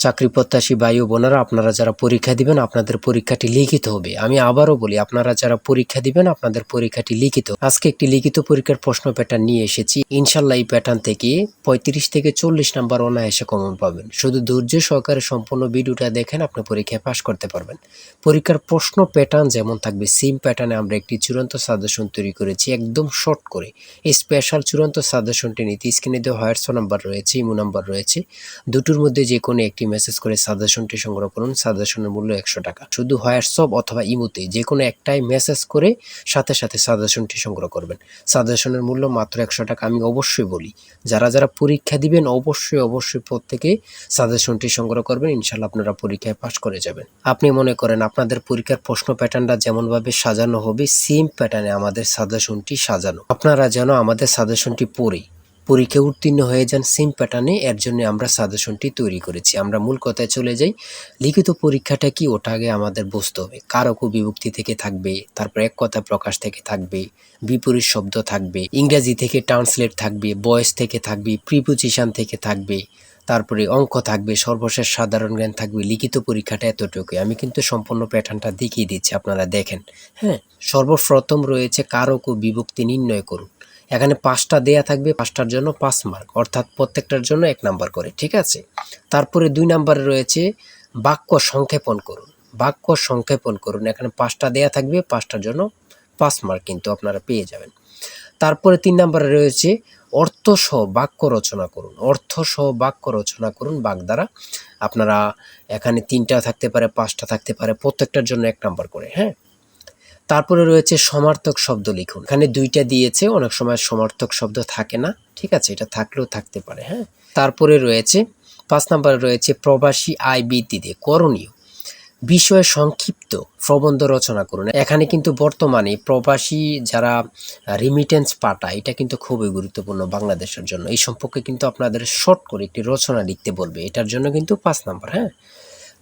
চাকরি প্রত্যাশী ভাই ও বোনেরা, আপনারা যারা পরীক্ষা দিবেন আপনাদের পরীক্ষাটি লিখিত হবে। আমি আবারও বলি, আপনারা যারা পরীক্ষা দিবেন আপনাদের পরীক্ষাটি লিখিত। আজকে একটি লিখিত পরীক্ষার প্রশ্ন প্যাটার্ন নিয়ে এসেছি। ইনশাল্লাহ এই প্যাটার্ন থেকে 35 থেকে 40 নাম্বার অনায়াসে কমন পাবেন। শুধু ধৈর্য সহকারে সম্পূর্ণ ভিডিওটা দেখেন, আপনি পরীক্ষায় পাশ করতে পারবেন। পরীক্ষার প্রশ্ন প্যাটার্ন যেমন থাকবে সেম প্যাটার্নে আমরা একটি চূড়ান্ত সাজেশন তৈরি করেছি, একদম শর্ট করে। এই স্পেশাল চূড়ান্ত সাজেশনটি নিতে স্ক্রিনে দেওয়া হোয়াটসঅ্যাপ নাম্বার রয়েছে, ইমো নাম্বার রয়েছে, দুটোর মধ্যে যে কোনো একটি মেসেজ করে সাজেশনটি সংগ্রহ করুন। সাজেশনের মূল্য 100 টাকা। শুধু হোয়াটসঅ্যাপ অথবা ইমোতে যে কোনো একটাই মেসেজ করে সাথে সাথে সাজেশনটি সংগ্রহ করবেন। সাজেশনের মূল্য মাত্র 100 টাকা। আমি অবশ্যই বলি, যারা যারা পরীক্ষা দিবেন অবশ্যই প্রত্যেকে সাজেশনটি সংগ্রহ করবেন। ইনশাল্লাহ আপনারা পরীক্ষায় পাশ করে যাবেন। আপনি মনে করেন আপনাদের পরীক্ষার প্রশ্ন প্যাটার্নটা যেমনভাবে সাজানো হবে সেম প্যাটার্নে আমাদের সাজেশনটি সাজানো। আপনারা যেন আমাদের সাজেশনটি পড়ে পরীক্ষা উত্তীর্ণ হয়ে যান সেম প্যাটার্নে, এর জন্য আমরা সাজেশনটি তৈরি করেছি। আমরা মূল কথায় চলে যাই। লিখিত পরীক্ষাটা কি, ওটা আগে আমাদের বুঝতে হবে। কারক ও বিভক্তি থেকে থাকবে, তারপর এক কথা প্রকাশ থেকে থাকবে, বিপরীত শব্দ থাকবে, ইংরেজি থেকে ট্রান্সলেট থাকবে, ভয়েস থেকে থাকবে, প্রিপোজিশন থেকে থাকবে, তারপরে অঙ্ক থাকবে, সর্বশেষ সাধারণ জ্ঞান থাকবে। লিখিত পরীক্ষাটা এতটুকুই। আমি কিন্তু সম্পূর্ণ প্যাটার্নটা দেখিয়ে দিচ্ছি, আপনারা দেখেন। হ্যাঁ, সর্বপ্রথম রয়েছে কারক ও বিভক্তি নির্ণয় করুন। এখানে 5টা দেয়া থাকবে, 5টার জন্য 5 মার্ক, অর্থাৎ প্রত্যেকটার জন্য 1 নাম্বার করে, ঠিক আছে। তারপরে 2 নাম্বারে রয়েছে বাক্য সংক্ষেপণ করুন। বাক্য সংক্ষেপণ করুন, এখানে 5টা দেয়া থাকবে, 5টার জন্য 5 মার্ক কিন্তু আপনারা পেয়ে যাবেন। তারপরে 3 নাম্বারে রয়েছে অর্থসহ বাক্য রচনা করুন। অর্থসহ বাক্য রচনা করুন বাক দ্বারা। আপনারা এখানে 3টা থাকতে পারে, 5টা থাকতে পারে, প্রত্যেকটার জন্য 1 নাম্বার করে। হ্যাঁ, তারপরে রয়েছে সমার্থক শব্দ লিখুন। এখানে 2টা দিয়েছে, অনেক সময় সমার্থক শব্দ থাকে না, ঠিক আছে, এটা থাকলেও থাকতে পারে। হ্যাঁ, তারপরে রয়েছে 5 নম্বরে রয়েছে প্রবাসী আয় বৃদ্ধিতে করণীয় বিষয়ে সংক্ষিপ্ত প্রবন্ধ রচনা করুন। এখানে কিন্তু বর্তমানে প্রবাসী যারা রিমিটেন্স পাঠায়, এটা কিন্তু খুবই গুরুত্বপূর্ণ বাংলাদেশের জন্য। এই সম্পর্কে কিন্তু আপনাদের শর্ট করে একটি রচনা লিখতে বলবে, এটার জন্য কিন্তু 5 নাম্বার। হ্যাঁ,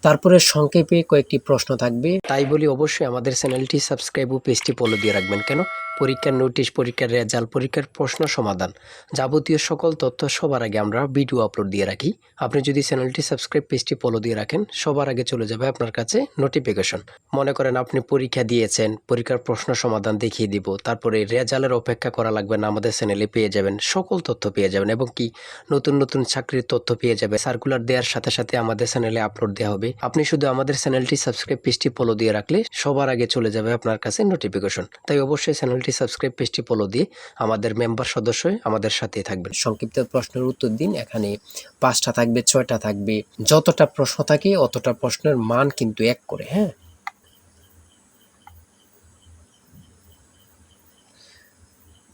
তারপরে সংক্ষেপে কয়েকটি প্রশ্ন থাকবে। তাই বলি অবশ্যই আমাদের চ্যানেলটি সাবস্ক্রাইব ও পেজটি ফলো দিয়ে রাখবেন। কেন? পরীক্ষার নোটিশ, পরীক্ষার রেজাল্ট, পরীক্ষার প্রশ্ন সমাধান, যাবতীয় সকল তথ্য সবার আগে আমরা ভিডিও আপলোড দিয়ে রাখি। আপনি যদি চ্যানেলটি সাবস্ক্রাইব, পেজটি ফলো দিয়ে রাখেন, সবার আগে চলে যাবে আপনার কাছে নোটিফিকেশন। মনে করেন আপনি পরীক্ষা দিয়েছেন, পরীক্ষার প্রশ্ন সমাধান দেখিয়ে দিব, তারপরে রেজাল্টের অপেক্ষা করা লাগবে না, আমাদের চ্যানেলে পেয়ে যাবেন, সকল তথ্য পেয়ে যাবেন, এবং কি নতুন নতুন চাকরির তথ্য পেয়ে যাবে। সার্কুলার দেওয়ার সাথে সাথে আমাদের চ্যানেলে আপলোড দেওয়া হবে। আপনি শুধু আমাদের চ্যানেলটি সাবস্ক্রাইব, পেজটি ফলো দিয়ে রাখলে সবার আগে চলে যাবে আপনার কাছে নোটিফিকেশন। তাই অবশ্যই চ্যানেলটি সাবস্ক্রাইব, পেজটি ফলো দিয়ে আমাদের মেম্বার সদস্য হয়ে আমাদের সাথেই থাকবেন। সংক্ষিপ্ত প্রশ্নের উত্তর দিন। এখানে 5টা থাকবে, 6টা থাকবে, যতটা প্রশ্ন থাকে অতটা প্রশ্নের মান কিন্তু 1 করে। হ্যাঁ,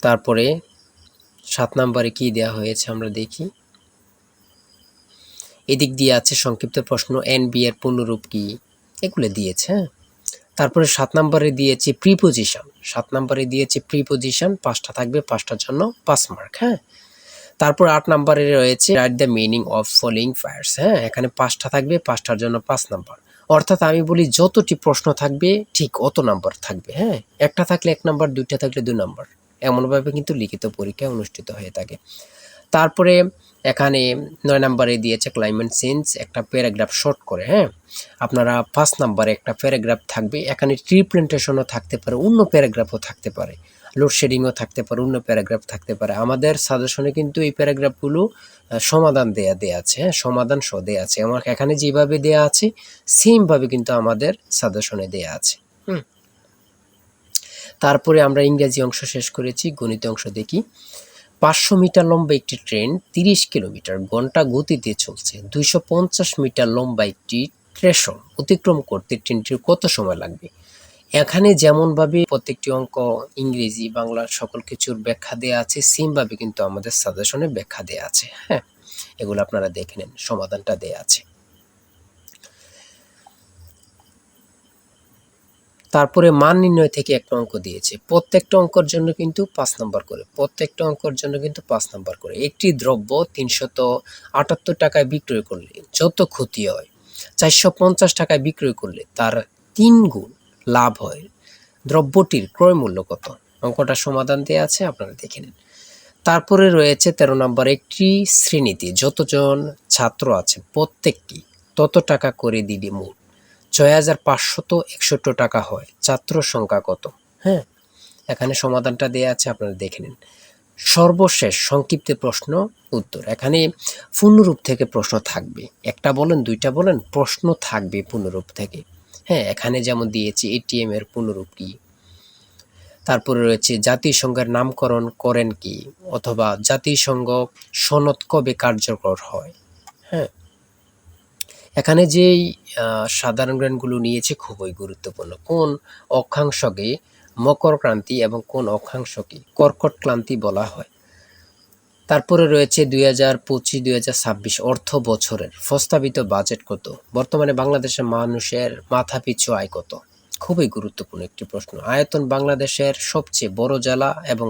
তারপরে 7 নম্বরে কি দেওয়া হয়েছে আমরা দেখি। এদিক দিয়ে আছে সংক্ষিপ্ত প্রশ্ন, এনবি এর পূর্ণরূপ কি, এগুলো দিয়েছে। হ্যাঁ, তারপরে 7 নম্বরে দিয়েছে প্রিপোজিশন। 7 নম্বরে দিয়েছে প্রিপোজিশন, 5টা থাকবে, 5টার জন্য 5 মার্ক। হ্যাঁ, তারপর 8 নম্বরে রয়েছে write the meaning of following fires. হ্যাঁ, এখানে 5টা থাকবে, 5টার জন্য 5 নাম্বার। অর্থাৎ আমি বলি যতটি প্রশ্ন থাকবে ঠিক অত নাম্বার থাকবে। হ্যাঁ, একটা থাকলে 1 নাম্বার, 2টা থাকলে 2 নাম্বার, এমনভাবে কিন্তু লিখিত পরীক্ষা অনুষ্ঠিত হয়ে থাকে। তারপরে এখানে 9 নম্বরে দিয়েছে ক্লাইমেট চেঞ্জ, একটা প্যারাগ্রাফ শর্ট করে। হ্যাঁ, আপনারা 5 নম্বরে একটা প্যারাগ্রাফ থাকবে, এখানে ট্রি প্ল্যান্টেশনও থাকতে পারে, অন্য প্যারাগ্রাফও থাকতে পারে, লোডশেডিংও থাকতে পারে, অন্য প্যারাগ্রাফ থাকতে পারে। আমাদের সাজেশনে কিন্তু এই প্যারাগ্রাফগুলো সমাধান দেয়া আছে। হ্যাঁ, সমাধান সহ দেয়া আছে। আমার এখানে যেভাবে দেয়া আছে সেমভাবে কিন্তু আমাদের সাজেশনে দেয়া আছে। তারপরে আমরা ইংরেজি অংশ শেষ করেছি, গণিত অংশ দেখি। 500 মিটার লম্বা একটি ট্রেন 30 কিলোমিটার ঘন্টা গতিতে চলছে। 250 মিটার লম্বা একটি স্টেশন অতিক্রম করতে ট্রেনটির কত সময় লাগবে? এখানে যেমনভাবে প্রত্যেকটি অঙ্ক ইংরেজি, বাংলা সকল কিছুর ব্যাখ্যা দেওয়া আছে, সেমভাবে কিন্তু আমাদের সাজেশনে ব্যাখ্যা দেওয়া আছে। হ্যাঁ, এগুলো আপনারা দেখে নেন, সমাধানটা দেওয়া আছে। তারপরে মান নির্ণয় থেকে একটা অঙ্ক দিয়েছে। প্রত্যেকটা অঙ্কের জন্য কিন্তু 5 নাম্বার করে। প্রত্যেকটা অঙ্কের জন্য কিন্তু 5 নাম্বার করে। একটি দ্রব্য 378 টাকায় বিক্রয় করলে যত ক্ষতি হয়, 450 টাকায় বিক্রয় করলে তার 3 গুণ লাভ হয়। দ্রব্যটির ক্রয় মূল্য কত? অঙ্কটা সমাধান দেওয়া আছে, আপনারা দেখে নিন। তারপরে রয়েছে 13 নম্বর, একটি শ্রেণীতে যতজন ছাত্র আছে প্রত্যেকটি তত টাকা করে দিলে মোট ৬,৫৬১ টাকা হয়। ছাত্র সংখ্যা কত? হ্যাঁ, এখানে সমাধানটা দেয়া আছে, আপনারা দেখে নিন। সর্বশেষ সংক্ষিপ্ত প্রশ্ন উত্তর। এখানে পূর্ণরূপ থেকে প্রশ্ন থাকবে, একটা বলেন দুইটা বলেন, প্রশ্ন থাকবে পূর্ণরূপ থেকে। হ্যাঁ, এখানে যেমন দিয়েছি এটিএম এর পূর্ণরূপ কি, তারপরে রয়েছে জাতিসংঘের নামকরণ করেন কি, অথবা জাতিসংঘ সনদ কবে কার্যকর হয়। হ্যাঁ, এখানে যেই সাধারণ জ্ঞানগুলো নিয়েছে খুবই গুরুত্বপূর্ণ। কোন অক্ষাংশকে মকর ক্রান্তি এবং কোন অক্ষাংশকে কর্কট ক্রান্তি বলা হয়। তারপরে রয়েছে 2025-2026 অর্থ বছরের প্রস্তাবিত বাজেট কত। বর্তমানে বাংলাদেশের মানুষের মাথাপিছু আয় কত। খুবই গুরুত্বপূর্ণ একটি প্রশ্ন। আয়তন বাংলাদেশের সবচেয়ে বড় জেলা এবং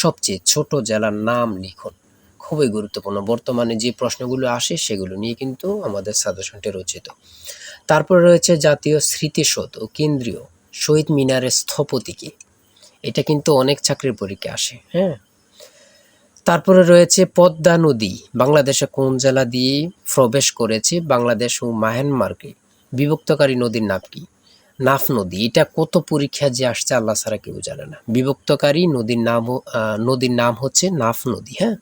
সবচেয়ে ছোট জেলার নাম লিখুন। খুবই গুরুত্বপূর্ণ। বর্তমানে যে প্রশ্নগুলো আসে সেগুলো নিয়ে কিন্তু আমাদের সাজেশনটি রচিত। তারপরে রয়েছে জাতীয় স্মৃতিসৌধ ও কেন্দ্রীয় শহীদ মিনারের স্থপতি কে। এটা কিন্তু অনেক চাকরির পরীক্ষা আসে। হ্যাঁ, তারপরে রয়েছে পদ্মা নদী বাংলাদেশে কোন জেলা দিয়ে প্রবেশ করেছে। বাংলাদেশ ও মায়ানমারকে বিভক্তকারী নদীর নাম কি? নাফ নদী। এটা কত পরীক্ষা যে আসছে আল্লাহ ছাড়া কেউ জানে না। বিভক্তকারী নদীর নাম হচ্ছে নাফ নদী। হ্যাঁ,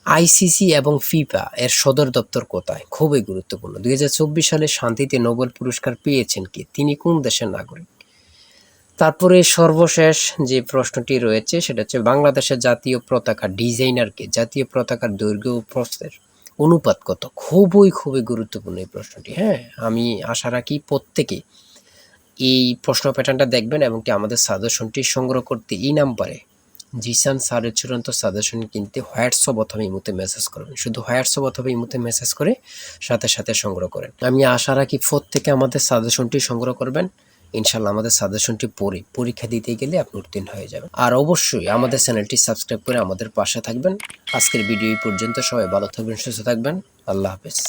আইসিসি এবং ফিফা এর সদর দপ্তর কোথায়? খুবই গুরুত্বপূর্ণ। 2024 সালে শান্তিতে নোবেল পুরস্কার পেয়েছেন কে? তিনি কোন দেশের নাগরিক? তারপরে সর্বশেষ যে প্রশ্নটি রয়েছে সেটা হচ্ছে বাংলাদেশের জাতীয় পতাকা ডিজাইনারকে। জাতীয় পতাকার দৈর্ঘ্য ও প্রস্থের অনুপাত কত? খুবই গুরুত্বপূর্ণ এই প্রশ্নটি। হ্যাঁ, আমি আশা রাখি প্রত্যেকে এই প্রশ্ন প্যাটার্নটা দেখবেন এবং কি আমাদের সাজেশনটি সংগ্রহ করতে এই নাম্বারে জিসান স্যারের চূড়ান্ত সাজেশন কিনতে হোয়াটসঅ্যাপ অথবা ইমোতে মেসেজ করবেন। শুধু হোয়াটসঅ্যাপ অথবা ইমোতে মেসেজ করে সাথে সংগ্রহ করেন। আমি আশা রাখি প্রত্যেকে আমাদের সাজেশনটি সংগ্রহ করবেন। ইনশাল্লাহ আমাদের সাজেশনটি পড়ে পরীক্ষা দিতে গেলে আপনি উত্তীর্ণ হয়ে যাবেন। আর অবশ্যই আমাদের চ্যানেলটি সাবস্ক্রাইব করে আমাদের পাশে থাকবেন। আজকের ভিডিও এই পর্যন্ত। সবাই ভালো থাকবেন, সুস্থ থাকবেন। আল্লাহ হাফেজ।